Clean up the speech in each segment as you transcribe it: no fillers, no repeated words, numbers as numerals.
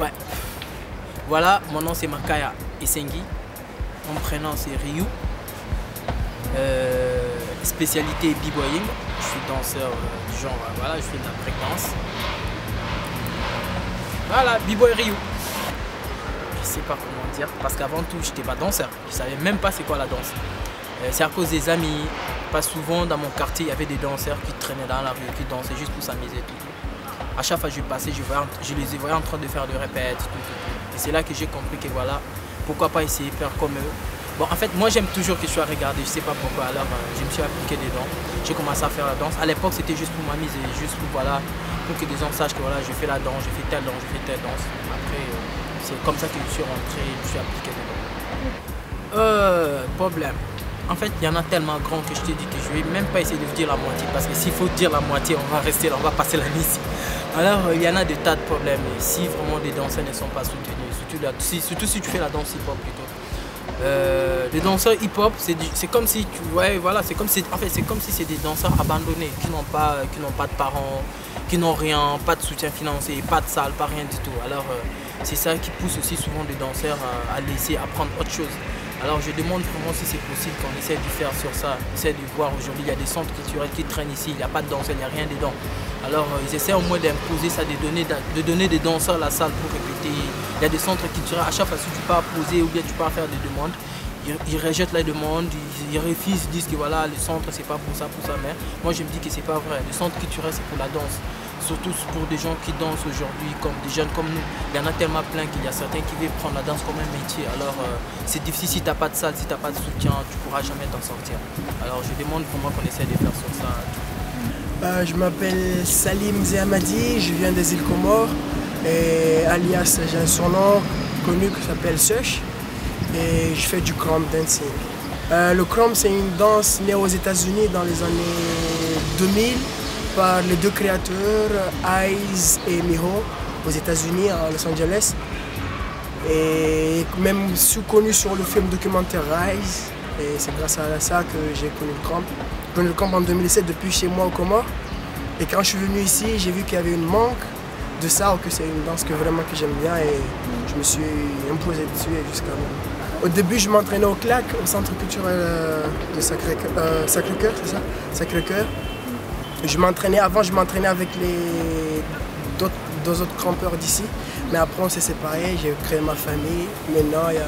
Ouais. Voilà, mon nom c'est Makaya Essengi. Mon prénom c'est Ryu. Spécialité b-boying. Je suis danseur du genre, voilà, je fais de la breakdance. Voilà, b-boy Ryu. Je sais pas comment dire, parce qu'avant tout, j'étais pas danseur. Je savais même pas c'est quoi la danse. C'est à cause des amis. Pas souvent dans mon quartier, il y avait des danseurs qui traînaient dans la rue, qui dansaient juste pour s'amuser. À chaque fois que je passais, je les voyais en train de faire des répètes. Et c'est là que j'ai compris que voilà, pourquoi pas essayer de faire comme eux. Bon, en fait, moi j'aime toujours que je sois regardé, je sais pas pourquoi. Alors je me suis appliqué dedans. J'ai commencé à faire la danse. À l'époque, c'était juste pour m'amuser, juste pour, voilà, pour que les gens sachent que voilà, je fais la danse, je fais telle danse, je fais telle danse. Après, c'est comme ça que je suis rentré, je me suis appliqué dedans. Problème. En fait, il y en a tellement grand que je te dis que je vais même pas essayer de vous dire la moitié. Parce que s'il faut dire la moitié, on va rester là, on va passer la nuit ici. Alors, il y en a des tas de problèmes. Et si vraiment des danseurs ne sont pas soutenus, surtout si tu fais la danse hip-hop plutôt. Les danseurs hip-hop, c'est comme si c'est comme si c'est des danseurs abandonnés qui n'ont pas de parents, qui n'ont rien, pas de soutien financier, pas de salle, pas rien du tout. Alors c'est ça qui pousse aussi souvent des danseurs à laisser apprendre autre chose. Alors je demande vraiment si c'est possible qu'on essaie de faire sur ça, essaie de voir aujourd'hui, il y a des centres culturels qui traînent ici, il n'y a pas de danseurs, il n'y a rien dedans. Alors ils essaient au moins d'imposer ça, de donner des danseurs à la salle pour répéter. Il y a des centres culturels, à chaque fois que tu pars poser ou bien tu pars faire des demandes, ils rejettent les demandes, ils refusent, ils disent que voilà, le centre c'est pas pour ça, mais moi je me dis que c'est pas vrai. Le centre culturel c'est pour la danse. Surtout pour des gens qui dansent aujourd'hui, comme des jeunes comme nous. Il y en a tellement plein qu'il y a certains qui veulent prendre la danse comme un métier. Alors c'est difficile si tu n'as pas de salle, si tu n'as pas de soutien, tu ne pourras jamais t'en sortir. Alors je demande pour moi qu'on essaie de faire sur ça. Je m'appelle Salim Zehamadi, je viens des îles Comores, et alias j'ai un surnom connu qui s'appelle Sush, et je fais du crump dancing. Le crump c'est une danse née aux États-Unis dans les années 2000. Par les deux créateurs, Eyes et Miho, aux États-Unis, à Los Angeles. Et même connu sur le film documentaire Rise. Et c'est grâce à ça que j'ai connu le crump. J'ai connu le crump en 2007 depuis chez moi au Comores. Et quand je suis venu ici, j'ai vu qu'il y avait une manque de ça, que c'est une danse que j'aime bien. Et je me suis imposé dessus jusqu'à maintenant. Au début, je m'entraînais au CLAC, au Centre culturel de Sacré-Cœur, c'est ça? Sacré-Cœur. Avant, je m'entraînais avec deux autres crampeurs d'ici, mais après on s'est séparés, j'ai créé ma famille. Maintenant, il y a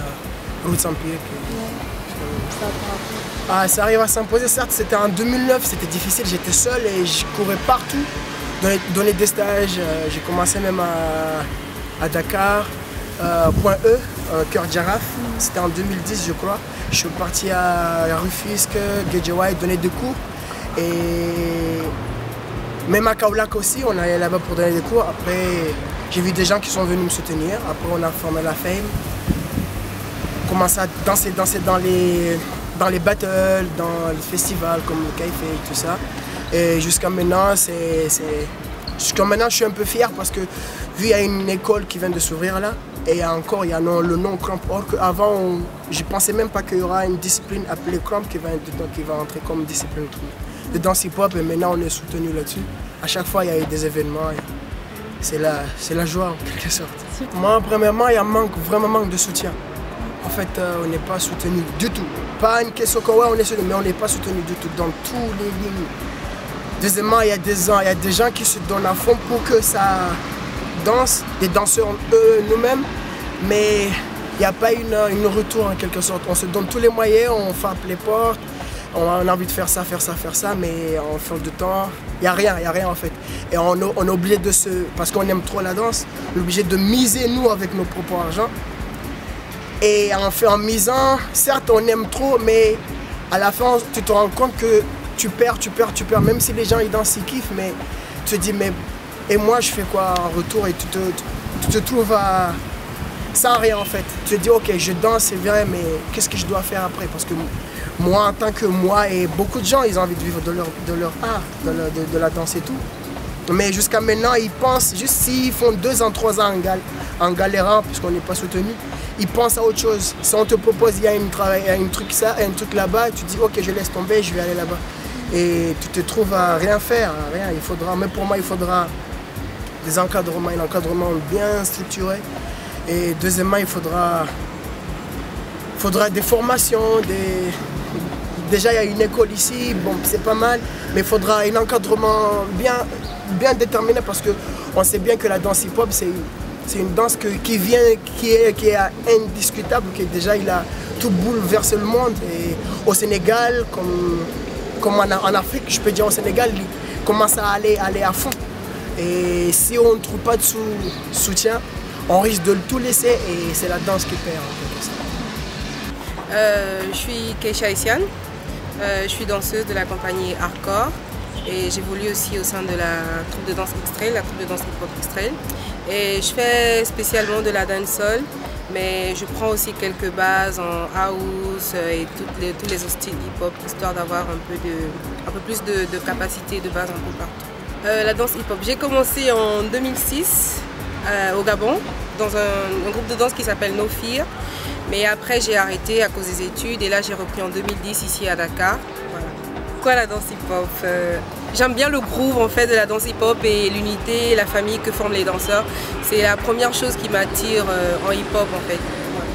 Roots Empire. Ça arrive à s'imposer, certes, c'était en 2009, c'était difficile, j'étais seul et je courais partout, donner des stages. J'ai commencé même à Dakar, Point E, Cœur Giraffe, c'était en 2010 je crois. Je suis parti à Rufisque, Guédiawaye, donner des cours. Et même à Kaolack aussi, on allait là-bas pour donner des cours. Après, j'ai vu des gens qui sont venus me soutenir. Après, on a formé la Fame. Commencé à danser dans les battles, dans les festivals comme le Kaifé et tout ça. Et jusqu'à maintenant, je suis un peu fier parce que vu qu'il y a une école qui vient de s'ouvrir là, et il y a le nom Crump. Or qu'avant, je ne pensais même pas qu'il y aura une discipline appelée Crump qui va entrer comme discipline de danse hip-hop, et maintenant on est soutenu là-dessus. À chaque fois, il y a eu des événements. C'est la joie en quelque sorte. Moi, premièrement, il y a vraiment manque de soutien. En fait, on n'est pas soutenu du tout. Pas une question que ouais, on est soutenu, mais on n'est pas soutenu du tout dans tous les lignes. Deuxièmement, il y a des gens qui se donnent à fond pour que ça danse, des danseurs nous-mêmes, mais il n'y a pas une retour en quelque sorte. On se donne tous les moyens, on frappe les portes, on a envie de faire ça, mais en fin de temps, il n'y a rien en fait. Et on est obligé parce qu'on aime trop la danse, on est obligé de miser nous avec nos propres argent. Et en misant, certes on aime trop, mais à la fin tu te rends compte que tu perds, même si les gens ils dansent, ils kiffent, mais tu te dis mais et moi je fais quoi en retour, et tu te trouves sans rien en fait. Tu te dis ok, je danse c'est vrai, mais qu'est-ce que je dois faire après? Parce que moi en tant que moi et beaucoup de gens ils ont envie de vivre de leur art, de la danse et tout. Mais jusqu'à maintenant ils pensent, juste s'ils font 2 ans, 3 ans en galérant puisqu'on n'est pas soutenu, ils pensent à autre chose. Si on te propose, il y a un truc là-bas, tu dis ok je laisse tomber, je vais aller là-bas. Et tu te trouves à rien faire, à rien. Même pour moi il faudra un encadrement bien structuré. Et deuxièmement, il faudra des formations, déjà il y a une école ici, bon c'est pas mal, mais il faudra un encadrement bien déterminé parce qu'on sait bien que la danse hip-hop c'est une danse qui est indiscutable, qui déjà il a tout bouleversé le monde. Et au Sénégal, comme en Afrique, je peux dire au Sénégal, il commence à aller à fond. Et si on ne trouve pas de soutien, on risque de tout laisser et c'est la danse qui perd. Je suis Keisha Essiane, je suis danseuse de la compagnie Hardcore et j'évolue aussi au sein de la troupe de danse X-Trail, la troupe de danse hip-hop X-Trail. Et je fais spécialement de la dancehall, mais je prends aussi quelques bases en house et tous les styles hip-hop, histoire d'avoir un peu plus de capacité de base un peu partout. La danse hip-hop, j'ai commencé en 2006 au Gabon, dans un groupe de danse qui s'appelle No Fear. Mais après j'ai arrêté à cause des études et là j'ai repris en 2010 ici à Dakar. Voilà. Pourquoi la danse hip-hop? J'aime bien le groove en fait de la danse hip-hop et l'unité, la famille que forment les danseurs. C'est la première chose qui m'attire en hip-hop en fait. Voilà.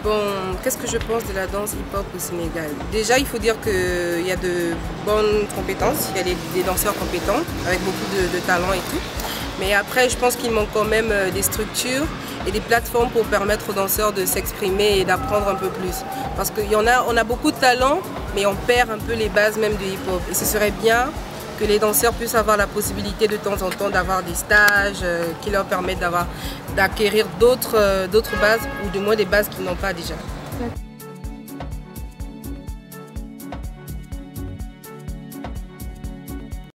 Bon, qu'est-ce que je pense de la danse hip-hop au Sénégal? Déjà il faut dire qu'il y a de bonnes compétences, il y a des danseurs compétents avec beaucoup de talent et tout. Mais après, je pense qu'il manque quand même des structures et des plateformes pour permettre aux danseurs de s'exprimer et d'apprendre un peu plus. Parce qu'on a beaucoup de talent, mais on perd un peu les bases même du hip-hop. Et ce serait bien que les danseurs puissent avoir la possibilité de temps en temps d'avoir des stages qui leur permettent d'acquérir d'autres bases, ou du moins des bases qu'ils n'ont pas déjà.